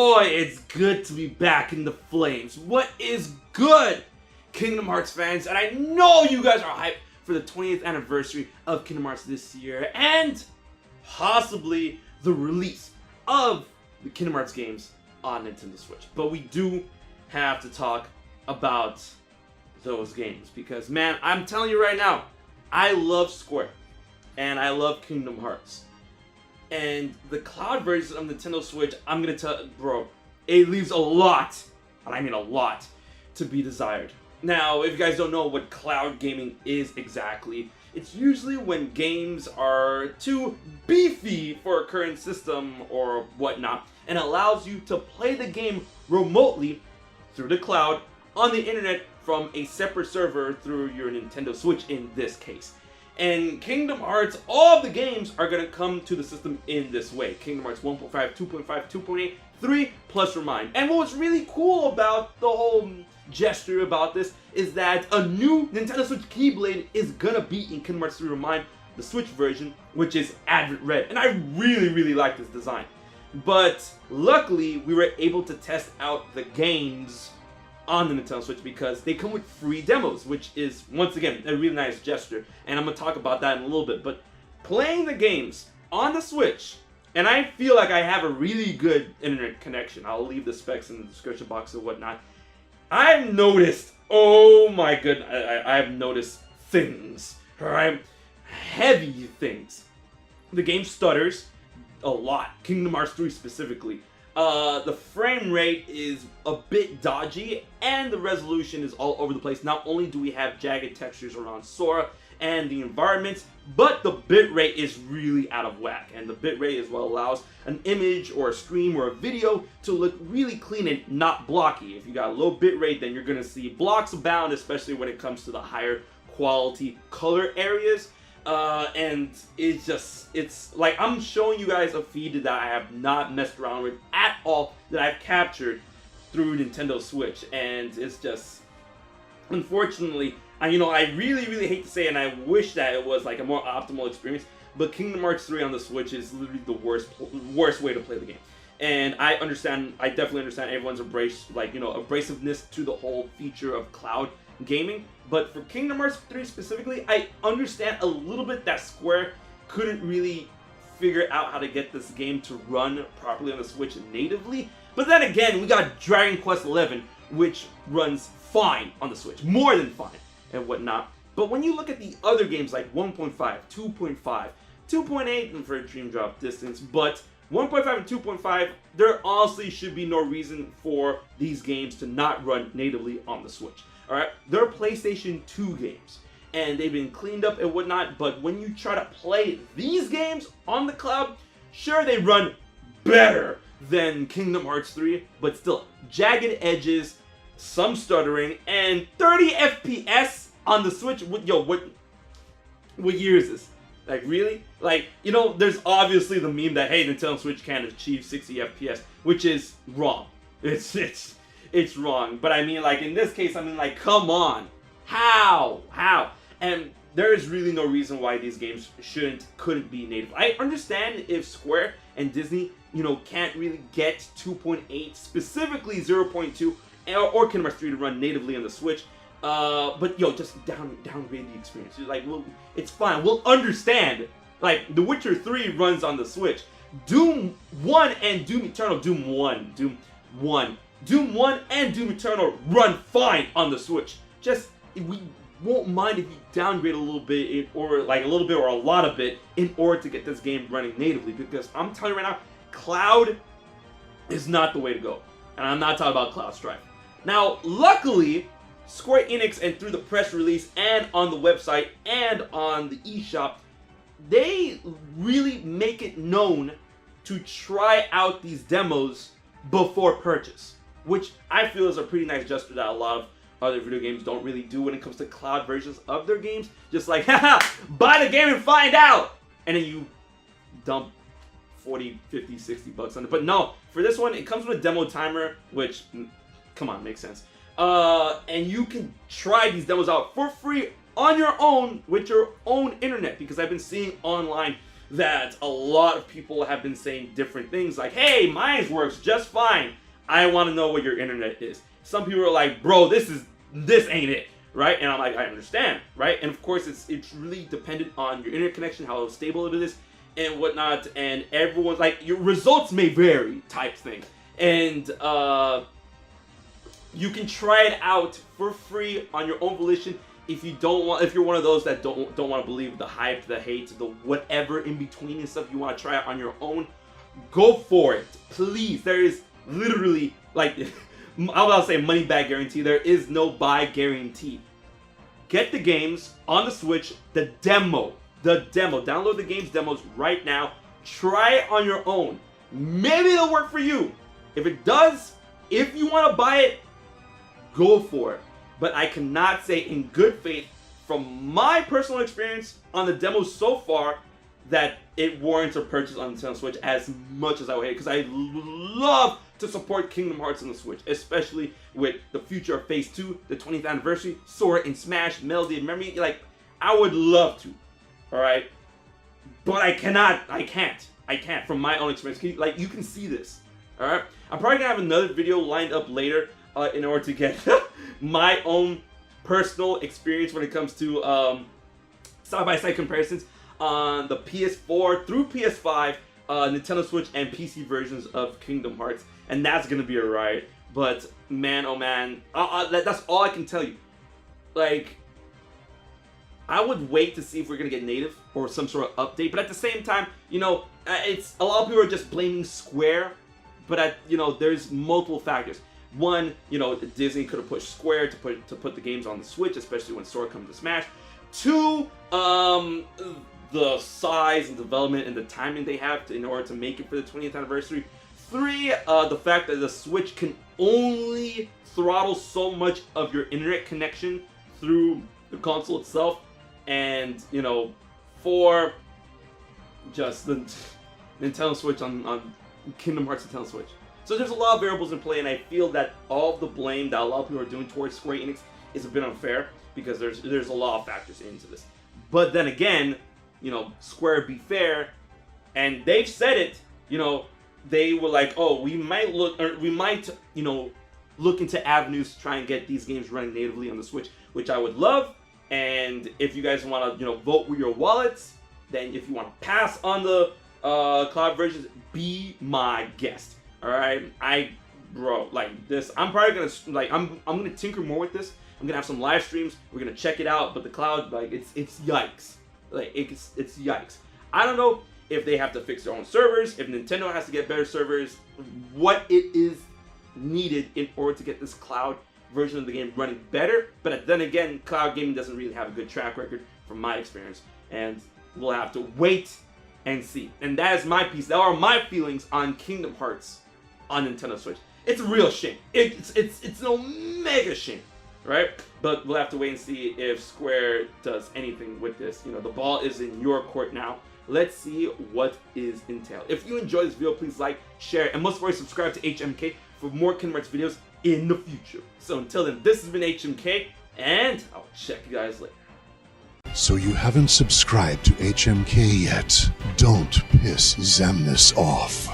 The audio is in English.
boy, it's good to be back in the flames. What is good, Kingdom Hearts fans? And I know you guys are hyped for the 20th anniversary of Kingdom Hearts this year and possibly the release of the Kingdom Hearts games on Nintendo Switch. But we do have to talk about those games because, man, I'm telling you right now, I love Square and I love Kingdom Hearts. And the cloud version of Nintendo Switch, I'm gonna tell, bro, it leaves a lot, and I mean a lot, to be desired. Now, if you guys don't know what cloud gaming is exactly, it's usually when games are too beefy for a current system or whatnot, and allows you to play the game remotely through the cloud on the internet from a separate server through your Nintendo Switch in this case. And Kingdom Hearts, all of the games are going to come to the system in this way. Kingdom Hearts 1.5, 2.5, 2.8, 3, plus Remind. And what's really cool about the whole gesture about this is that a new Nintendo Switch Keyblade is going to be in Kingdom Hearts 3 Remind, the Switch version, which is Advent Red. And I really like this design. But luckily, we were able to test out the games on the Nintendo Switch because they come with free demos, which is, once again, a really nice gesture, and I'm going to talk about that in a little bit, but playing the games on the Switch, and I feel like I have a really good internet connection, I'll leave the specs in the description box and whatnot, I've noticed, oh my goodness, I've noticed things, alright, heavy things. The game stutters a lot, Kingdom Hearts 3 specifically. The frame rate is a bit dodgy and the resolution is all over the place. Not only do we have jagged textures around Sora and the environments, but the bitrate is really out of whack. And the bitrate is what allows an image or a stream or a video to look really clean and not blocky. If you got a low bitrate, then you're going to see blocks abound, especially when it comes to the higher quality color areas. And it's like I'm showing you guys a feed that I have not messed around with at all, that I've captured through Nintendo Switch, and it's just, unfortunately, I really hate to say it, and I wish that it was like a more optimal experience, but Kingdom Hearts 3 on the Switch is literally the worst way to play the game. And I definitely understand everyone's abrasiveness to the whole feature of cloud gaming, but for Kingdom Hearts 3 specifically, I understand a little bit that Square couldn't really figure out how to get this game to run properly on the Switch natively. But then again, we got Dragon Quest XI, which runs fine on the Switch, more than fine and whatnot. But when you look at the other games like 1.5, 2.5, 2.8, and for a Dream Drop Distance, but 1.5 and 2.5, there honestly should be no reason for these games to not run natively on the Switch. Alright, they're PlayStation 2 games, and they've been cleaned up and whatnot, but when you try to play these games on the cloud, sure, they run better than Kingdom Hearts 3, but still, jagged edges, some stuttering, and 30 FPS on the Switch. What year is this? Like, really? Like, there's obviously the meme that, hey, Nintendo Switch can't achieve 60 FPS, which is wrong. It's wrong, but I mean, like, in this case, I mean, like, come on. How? And there is really no reason why these games couldn't be native. I understand if Square and Disney, can't really get 2.8, specifically 0.2, or Kingdom Hearts 3 to run natively on the Switch. But just downgrade the experience. Like, it's fine. We'll understand. Like, The Witcher 3 runs on the Switch. Doom 1 and Doom Eternal, Doom 1 and Doom Eternal run fine on the Switch. We won't mind if you downgrade a little bit, or a lot of it, in order to get this game running natively. Because I'm telling you right now, cloud is not the way to go. And I'm not talking about Cloud Strife. Now, luckily, Square Enix, and through the press release, and on the website, and on the eShop, they really make it known to try out these demos before purchase, which I feel is a pretty nice gesture that a lot of other video games don't really do when it comes to cloud versions of their games. Just like, haha, buy the game and find out! And then you dump 40, 50, 60 bucks on it. But no, for this one, it comes with a demo timer, which, come on, makes sense. And you can try these demos out for free on your own with your own internet, because I've been seeing online that a lot of people have been saying different things like, hey, mine works just fine. I want to know what your internet is. Some people are like, bro, this ain't it, right? And I'm like, I understand, right? And of course, it's really dependent on your internet connection, how stable it is, and whatnot. And everyone's like, your results may vary, type thing. And you can try it out for free on your own volition. If you don't want, if you're one of those that don't want to believe the hype, the hate, the whatever in between and stuff, you want to try it on your own, go for it, please. There is literally, like, I'm about to say money back guarantee. There is no buy guarantee. Get the games on the Switch, the demo. Download the game's demos right now. Try it on your own. Maybe it'll work for you. If it does, if you want to buy it, go for it. But I cannot say in good faith, from my personal experience on the demo so far, that it warrants a purchase on the Nintendo Switch as much as I would hate. Because I love to support Kingdom Hearts on the Switch, especially with the future of Phase 2, the 20th anniversary, Sora and Smash, Melody and Memory. Like, I would love to, alright? But I can't from my own experience. Like, you can see this, alright? I'm probably going to have another video lined up later in order to get my own personal experience when it comes to side-by-side comparisons on the PS4 through PS5, Nintendo Switch, and PC versions of Kingdom Hearts. And that's going to be a riot. But, man, oh man, that's all I can tell you. Like, I would wait to see if we're going to get native or some sort of update. But at the same time, you know, it's a lot of people are just blaming Square. But, you know, there's multiple factors. One, you know, Disney could have pushed Square to put the games on the Switch, especially when Sora comes to Smash. Two, the size and development and the timing they have in order to make it for the 20th anniversary. Three, the fact that the Switch can only throttle so much of your internet connection through the console itself. And, you know, four, just the Nintendo Switch on Kingdom Hearts Nintendo Switch. So there's a lot of variables in play, and I feel that all of the blame that a lot of people are doing towards Square Enix is a bit unfair, because there's a lot of factors into this. But then again, you know, Square be fair, and they've said it, you know, they were like, oh, we might you know, look into avenues to try and get these games running natively on the Switch, which I would love. And if you guys want to, you know, vote with your wallets, then if you want to pass on the cloud versions, be my guest. All right, bro, like this, I'm probably gonna, like, I'm gonna tinker more with this. I'm gonna have some live streams. We're gonna check it out. But the cloud, like, it's yikes. Like, it's yikes. I don't know if they have to fix their own servers, if Nintendo has to get better servers, what it is needed in order to get this cloud version of the game running better. But then again, cloud gaming doesn't really have a good track record from my experience, and we'll have to wait and see. And that is my piece. That are my feelings on Kingdom Hearts on Nintendo Switch. It's a real shame. It's an omega shame, right? But we'll have to wait and see if Square does anything with this. You know, the ball is in your court now. Let's see what is entailed. If you enjoyed this video, please like, share, and most importantly, subscribe to HMK for more Kingdom Hearts videos in the future. So until then, this has been HMK, and I'll check you guys later. So you haven't subscribed to HMK yet? Don't piss Xemnas off.